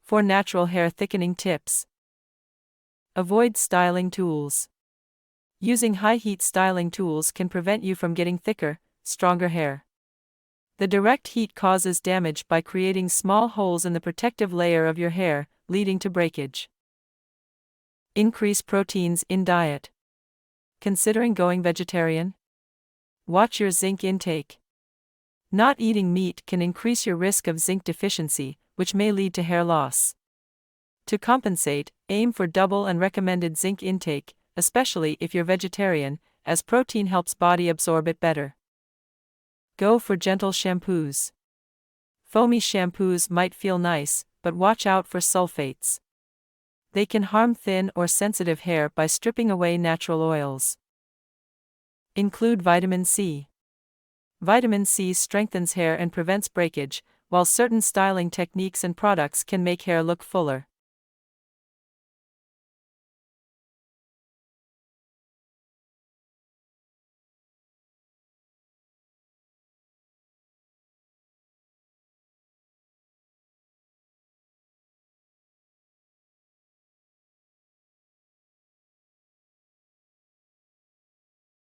4 Natural Hair Thickening Tips. Avoid styling tools. Using high-heat styling tools can prevent you from getting thicker, stronger hair. The direct heat causes damage by creating small holes in the protective layer of your hair, leading to breakage. Increase proteins in diet. Considering going vegetarian? Watch your zinc intake. Not eating meat can increase your risk of zinc deficiency, which may lead to hair loss. To compensate, aim for double and recommended zinc intake, especially if you're vegetarian, as protein helps body absorb it better. Go for gentle shampoos. Foamy shampoos might feel nice, but watch out for sulfates. They can harm thin or sensitive hair by stripping away natural oils. Include vitamin C. Vitamin C strengthens hair and prevents breakage, while certain styling techniques and products can make hair look fuller.